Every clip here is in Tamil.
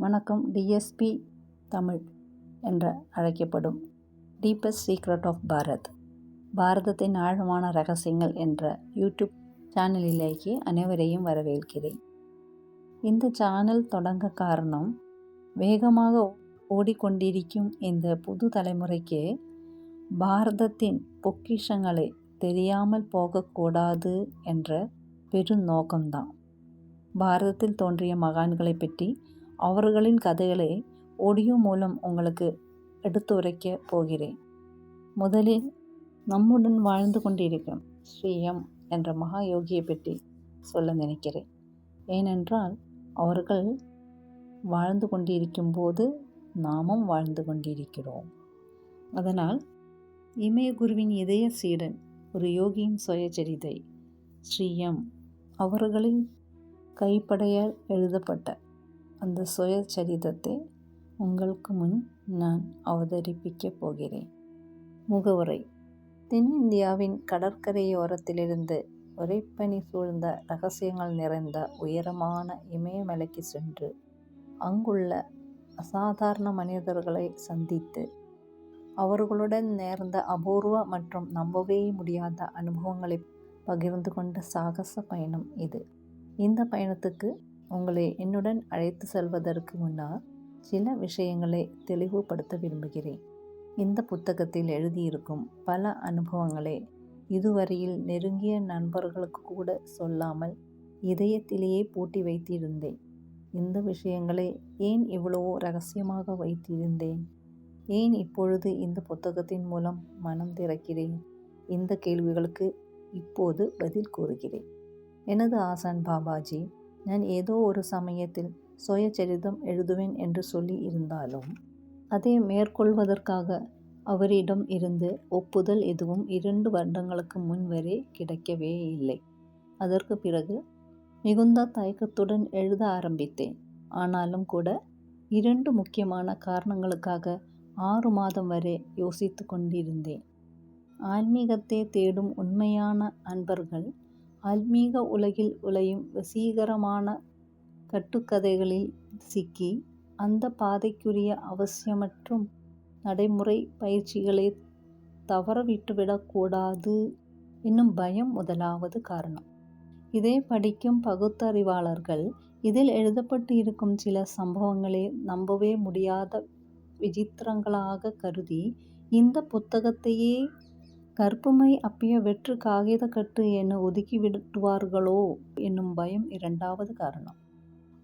வணக்கம். டிஎஸ்பி தமிழ் என்று அழைக்கப்படும் டீப்பஸ்ட் சீக்ரெட் ஆஃப் பாரத், பாரதத்தின் ஆழமான ரகசியங்கள் என்ற யூடியூப் சேனலிலேயே அனைவரையும் வரவேற்கிறேன். இந்த சேனல் தொடங்க காரணம், வேகமாக ஓடிக்கொண்டிருக்கும் இந்த புது தலைமுறைக்கு பாரதத்தின் பொக்கிஷங்களை தெரியாமல் போகக்கூடாது என்ற பெருநோக்கம்தான். பாரதத்தில் தோன்றிய மகான்களை பற்றி அவர்களின் கதைகளை ஆடியோ மூலம் உங்களுக்கு எடுத்துரைக்க போகிறேன். முதலில் நம்முடன் வாழ்ந்து கொண்டிருக்கும் ஸ்ரீ எம் என்ற மகா யோகியை பற்றி சொல்ல நினைக்கிறேன். ஏனென்றால் அவர்கள் வாழ்ந்து கொண்டிருக்கும் போது நாமும் வாழ்ந்து கொண்டிருக்கிறோம். அதனால் இமயகுருவின் இதய சீடன், ஒரு யோகியின் சுயசரிதை ஸ்ரீ எம் அவர்களின் கைப்படையால் எழுதப்பட்ட அந்த சுயசரிதத்தை உங்களுக்கு முன் நான் அவதரிப்பிக்கப் போகிறேன். முகவுரை: தென்னிந்தியாவின் கடற்கரையோரத்திலிருந்து உறைபனி சூழ்ந்த ரகசியங்கள் நிறைந்த உயரமான இமயமலைக்கு சென்று அங்குள்ள அசாதாரண மனிதர்களை சந்தித்து அவர்களுடன் நேர்ந்த அபூர்வ மற்றும் நம்பவே முடியாத அனுபவங்களை பகிர்ந்து கொண்ட சாகச பயணம் இது. இந்த பயணத்துக்கு உங்களை என்னுடன் அழைத்து செல்வதற்கு முன்னால் சில விஷயங்களை தெளிவுபடுத்த விரும்புகிறேன். இந்த புத்தகத்தில் எழுதியிருக்கும் பல அனுபவங்களை இதுவரையில் நெருங்கிய நண்பர்களுக்கு கூட சொல்லாமல் இதயத்திலேயே பூட்டி வைத்திருந்தேன். இந்த விஷயங்களை ஏன் இவ்வளவோ ரகசியமாக வைத்திருந்தேன்? ஏன் இப்பொழுது இந்த புத்தகத்தின் மூலம் மனம் திறக்கிறேன்? இந்த கேள்விகளுக்கு இப்போது பதில் கூறுகிறேன். எனது ஆசான் பாபாஜி, நான் ஏதோ ஒரு சமயத்தில் சுயசரிதம் எழுதுவேன் என்று சொல்லி இருந்தாலும் அதை மேற்கொள்வதற்காக அவரிடம் இருந்து ஒப்புதல் எதுவும் 2 வருடங்களுக்கு முன் வரை கிடைக்கவே இல்லை. அதற்கு பிறகு மிகுந்த தயக்கத்துடன் எழுத ஆரம்பித்தேன். ஆனாலும் கூட 2 முக்கியமான காரணங்களுக்காக 6 மாதம் வரை யோசித்து கொண்டிருந்தேன். ஆன்மீகத்தை தேடும் உண்மையான அன்பர்கள் ஆன்மீக உலகில் உழையும் வசீகரமான கட்டுக்கதைகளில் சிக்கி அந்த பாதைக்குரிய அவசியமற்றும் நடைமுறை பயிற்சிகளை தவறவிட்டுவிடக்கூடாது என்னும் பயம் முதலாவது காரணம். இதை படிக்கும் பகுத்தறிவாளர்கள் இதில் எழுதப்பட்டு இருக்கும் சில சம்பவங்களை நம்பவே முடியாத விசித்திரங்களாக கருதி இந்த புத்தகத்தையே கற்புமை அப்பிய வெற்று காகித கட்டு என ஒதுக்கிவிடுவார்களோ என்னும் பயம் 2வது காரணம்.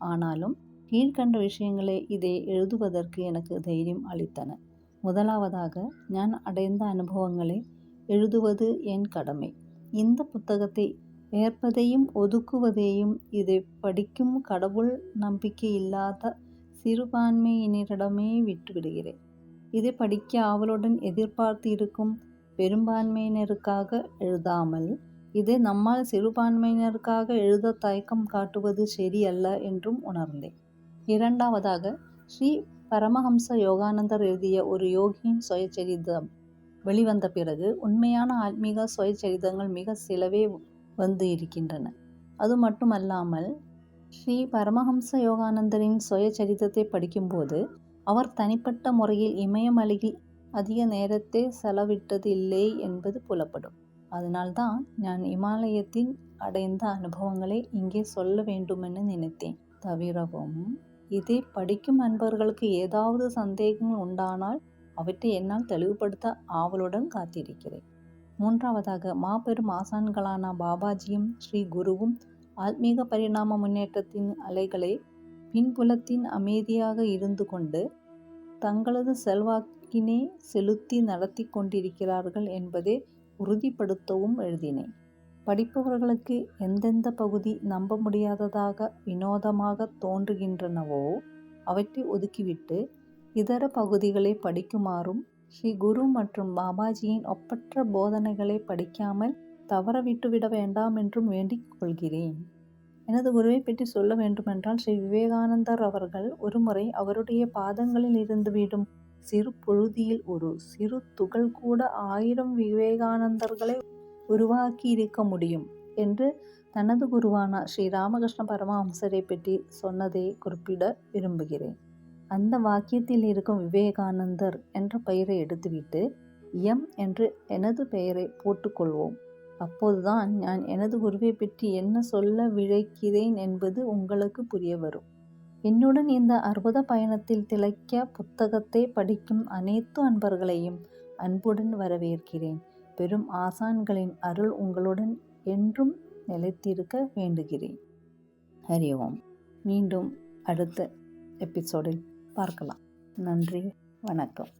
ஆனாலும் கீழ்கண்ட விஷயங்களை இதை எழுதுவதற்கு எனக்கு தைரியம் அளித்தன. முதலாவதாக, நான் அடைந்த அனுபவங்களை எழுதுவது என் கடமை. இந்த புத்தகத்தை ஏற்பதையும் ஒதுக்குவதையும் இதை படிக்கும் கடவுள் நம்பிக்கை இல்லாத சிறுபான்மையினரிடமே விட்டுவிடுகிறேன். இதை படிக்க ஆவலுடன் எதிர்பார்த்து இருக்கும் பெரும்பான்மையினருக்காக எழுதாமல் இதை நம்மால் சிறுபான்மையினருக்காக எழுத தயக்கம் காட்டுவது சரியல்ல என்றும் உணர்ந்தேன். 2வதாக, ஸ்ரீ பரமஹம்ச யோகானந்தர் எழுதிய ஒரு யோகியின் சுயசரிதம் வெளிவந்த பிறகு உண்மையான ஆன்மீக சுயசரிதங்கள் மிக சிலவே வந்து இருக்கின்றன. அது மட்டுமல்லாமல் ஸ்ரீ பரமஹம்ச யோகானந்தரின் சுயசரிதத்தை படிக்கும்போது அவர் தனிப்பட்ட முறையில் இமயமலையில் அதிக நேரத்தை செலவிட்டதில்லை என்பது புலப்படும். அதனால்தான் நான் இமாலயத்தில் அடைந்த அனுபவங்களை இங்கே சொல்ல வேண்டுமென நினைத்தேன். தவிரவும் இதை படிக்கும் அன்பர்களுக்கு ஏதாவது சந்தேகங்கள் உண்டானால் அவற்றை என்னால் தெளிவுபடுத்த ஆவலுடன் காத்திருக்கிறேன். 3வதாக, மாபெரும் ஆசான்களான பாபாஜியும் ஸ்ரீ குருவும் ஆத்மீக பரிணாம முன்னேற்றத்தின் அலைகளை பின்புலத்தின் அமைதியாக இருந்து கொண்டு தங்களது செல்வாக்கினை செலுத்தி நடத்தி கொண்டிருக்கிறார்கள் என்பதை உறுதிப்படுத்தவும் எழுதினேன். படிப்பவர்களுக்கு எந்தெந்த பகுதி நம்ப முடியாததாக வினோதமாக தோன்றுகின்றனவோ அவற்றை ஒதுக்கிவிட்டு இதர பகுதிகளை படிக்குமாறும், ஸ்ரீ குரு மற்றும் பாபாஜியின் ஒப்பற்ற போதனைகளை படிக்காமல் தவறவிட்டுவிட வேண்டாம் என்றும் வேண்டிக் கொள்கிறேன். எனது குருவை பற்றி சொல்ல வேண்டுமென்றால், ஸ்ரீ விவேகானந்தர் அவர்கள் ஒருமுறை அவருடைய பாதங்களில் இருந்து விடும் சிறு புழுதியில் ஒரு சிறு துகள் கூட 1000 விவேகானந்தர்களை உருவாக்கி இருக்க முடியும் என்று தனது குருவான ஸ்ரீ ராமகிருஷ்ண பரமஹம்சரை பற்றி சொன்னதை குறிப்பிட விரும்புகிறேன். அந்த வாக்கியத்தில் இருக்கும் விவேகானந்தர் என்ற பெயரை எடுத்துவிட்டு எம் என்று எனது பெயரை போட்டுக்கொள்வோம். அப்போதுதான் நான் எனது குருவை பற்றி என்ன சொல்ல விழைக்கிறேன் என்பது உங்களுக்கு புரிய வரும். என்னுடன் இந்த அற்புத பயணத்தில் திளைக்க புத்தகத்தை படிக்கும் அனைத்து அன்பர்களையும் அன்புடன் வரவேற்கிறேன். பெரும் ஆசான்களின் அருள் உங்களுடன் என்றும் நிலைத்திருக்க வேண்டுகிறேன். ஹரி ஓம். மீண்டும் அடுத்த எபிசோடில் பார்க்கலாம். நன்றி, வணக்கம்.